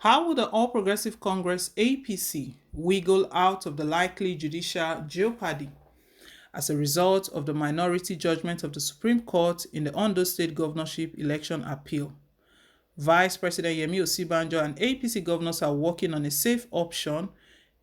How will the All Progressive Congress APC wiggle out of the likely judicial jeopardy as a result of the minority judgment of the Supreme Court in the Ondo State governorship election appeal? Vice President Yemi Osibanjo and APC governors are working on a safe option,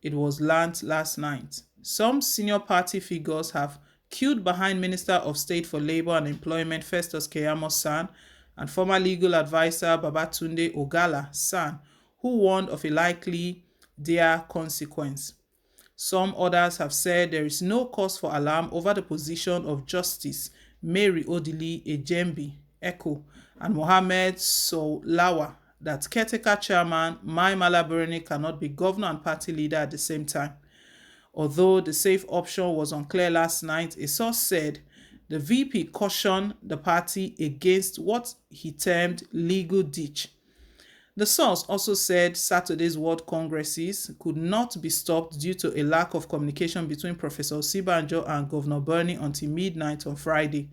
it was learned last night. Some senior party figures have queued behind Minister of State for Labour and Employment Festus Keyamo San and former legal advisor Babatunde Ogala San, who warned of a likely dire consequence. Some others have said there is no cause for alarm over the position of Justice Mary Odili Ejembi Eko and Mohammed Soulawa that caretaker chairman Mai Mala Bereni cannot be governor and party leader at the same time. Although the safe option was unclear last night, a source said the VP cautioned the party against what he termed legal ditch. The source also said Saturday's World Congresses could not be stopped due to a lack of communication between Professor Osibanjo and Governor Bernie until midnight on Friday.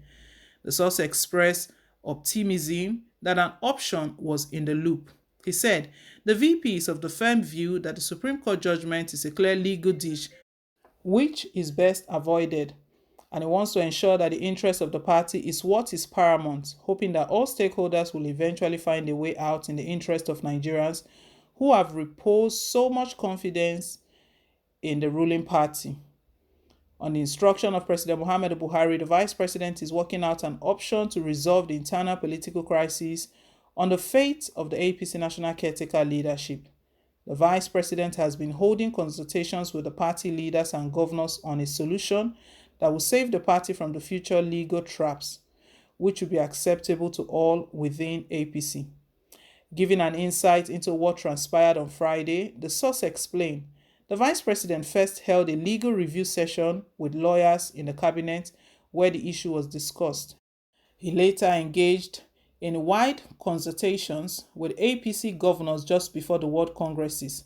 The source expressed optimism that an option was in the loop. He said the VP is of the firm view that the Supreme Court judgment is a clear legal ditch which is best avoided, and he wants to ensure that the interest of the party is what is paramount, hoping that all stakeholders will eventually find a way out in the interest of Nigerians who have reposed so much confidence in the ruling party. On the instruction of President Muhammadu Buhari, the Vice President is working out an option to resolve the internal political crisis on the fate of the APC National Caretaker leadership. The Vice President has been holding consultations with the party leaders and governors on a solution that will save the party from the future legal traps, which will be acceptable to all within APC. Giving an insight into what transpired on Friday, the source explained the Vice President first held a legal review session with lawyers in the cabinet where the issue was discussed. He later engaged in wide consultations with APC governors just before the World Congresses.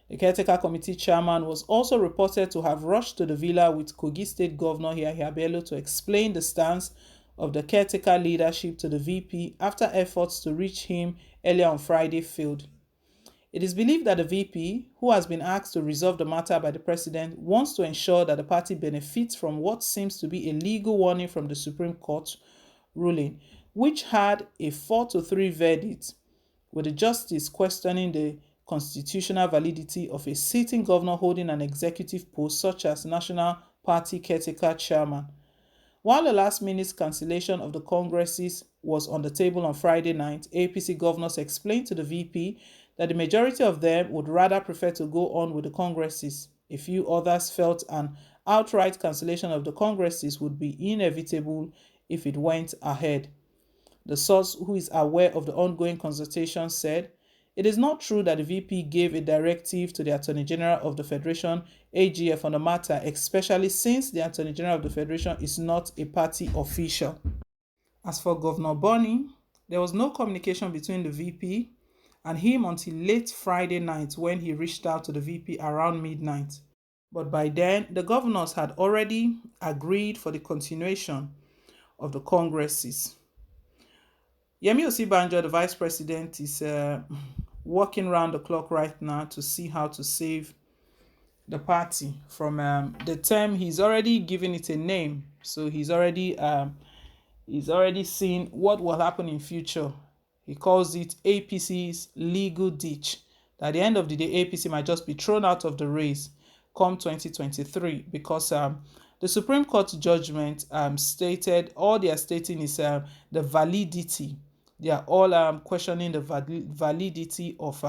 The caretaker committee chairman was also reported to have rushed to the villa with Kogi State Governor Yahya Bello to explain the stance of the caretaker leadership to the VP after efforts to reach him earlier on Friday failed. It is believed that the VP, who has been asked to resolve the matter by the president, wants to ensure that the party benefits from what seems to be a legal warning from the Supreme Court ruling, which had a 4-3 verdict, with the justice questioning the constitutional validity of a sitting governor holding an executive post such as National Party Caretaker Chairman. While the last-minute cancellation of the Congresses was on the table on Friday night, APC governors explained to the VP that the majority of them would rather prefer to go on with the Congresses. A few others felt an outright cancellation of the Congresses would be inevitable if it went ahead. The source, who is aware of the ongoing consultation, said, "It is not true that the VP gave a directive to the Attorney General of the Federation, AGF, on the matter, especially since the Attorney General of the Federation is not a party official." As for Governor Boni, there was no communication between the VP and him until late Friday night when he reached out to the VP around midnight. But by then, the governors had already agreed for the continuation of the Congresses. Yemi Osibanjo, the Vice President, is working round the clock right now to see how to save the party from the term. He's already given it a name, so he's already seen what will happen in future. He calls it APC's legal ditch. At the end of the day, APC might just be thrown out of the race come 2023 because the Supreme Court judgment stated, all they are stating is the validity. They are all questioning the validity of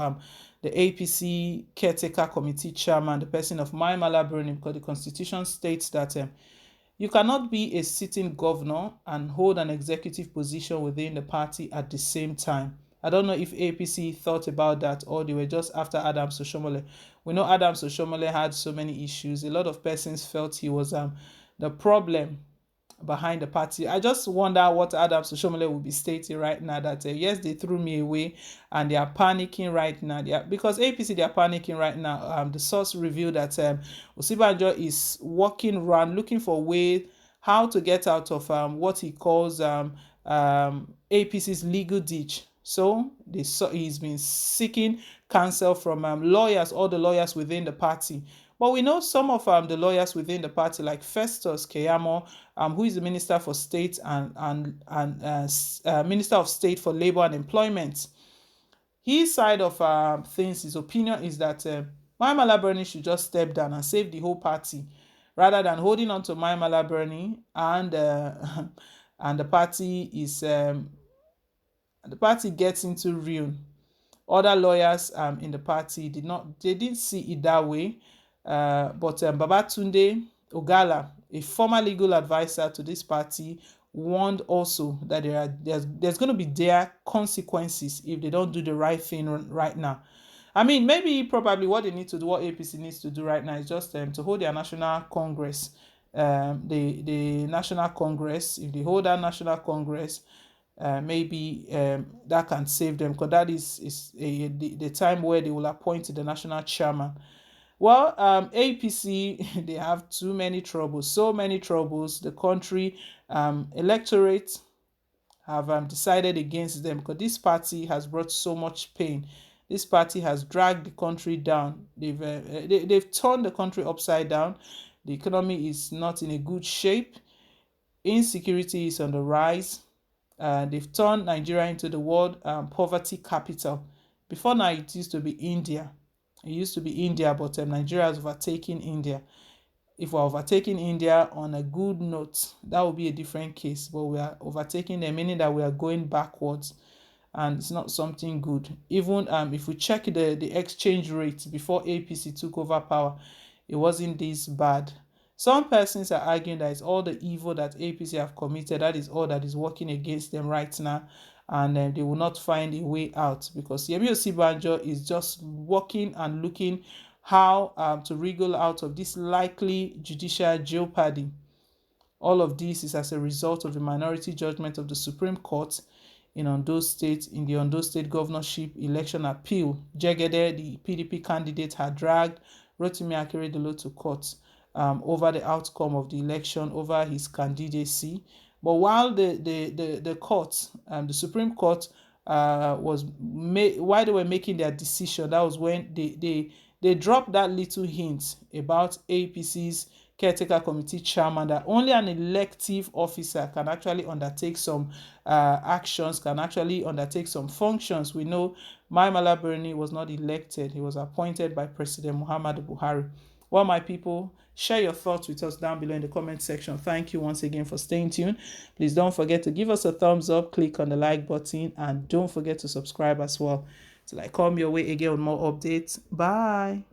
the APC caretaker committee chairman, the person of Mai Mala Berni, because the constitution states that you cannot be a sitting governor and hold an executive position within the party at the same time. I don't know if APC thought about that or they were just after Adams Oshomole. We know Adams Oshomole had so many issues. A lot of persons felt he was the problem behind the party. I just wonder what Adams Oshomole will be stating right now that yes, they threw me away and they are panicking right now. Because APC, they are panicking right now. The source revealed that Osibanjo is walking around looking for ways how to get out of what he calls APC's legal ditch. So he's been seeking counsel from lawyers, all the lawyers within the party. But we know some of the lawyers within the party, like Festus Keyamo, who is the Minister for State and Minister of State for Labor and Employment. His side of things, his opinion is that Mai Mala Buni should just step down and save the whole party, rather than holding on to Mai Mala Buni and and the party gets into ruin. Other lawyers in the party didn't see it that way. But Babatunde Ogala, a former legal advisor to this party, warned also that there's going to be dire consequences if they don't do the right thing right now. I mean, maybe probably what they need to do, what APC needs to do right now is just to hold their national congress. The national congress, if they hold that national congress, maybe that can save them, because that is the time where they will appoint the national chairman. Well, APC, they have too many troubles, so many troubles. The country electorate have decided against them, because this party has brought so much pain. This party has dragged the country down. They've turned the country upside down. The economy is not in a good shape. Insecurity is on the rise. They've turned Nigeria into the world poverty capital. Before now, it used to be India. It used to be India, but Nigeria has overtaken India. If we're overtaking India on a good note, that would be a different case. But we are overtaking them, meaning that we are going backwards, and it's not something good. Even if we check the exchange rate before APC took over power, it wasn't this bad. Some persons are arguing that it's all the evil that APC have committed. That is all that is working against them right now, and they will not find a way out, because Yemi Osibanjo is just working and looking how to wriggle out of this likely judicial jeopardy. All of this is as a result of the minority judgment of the Supreme Court in Ondo State, in the Ondo State governorship election appeal. Jegede, the PDP candidate, had dragged Rotimi Akeredolu to court over the outcome of the election, over his candidacy. But while the court, the Supreme Court, while they were making their decision, that was when they dropped that little hint about APC's caretaker committee chairman, that only an elective officer can actually undertake some actions, can actually undertake some functions. We know Mai Mala Buni was not elected. He was appointed by President Muhammadu Buhari. Well, my people, share your thoughts with us down below in the comment section. Thank you once again for staying tuned. Please don't forget to give us a thumbs up, click on the like button, and don't forget to subscribe as well. Till I come your way again with more updates. Bye.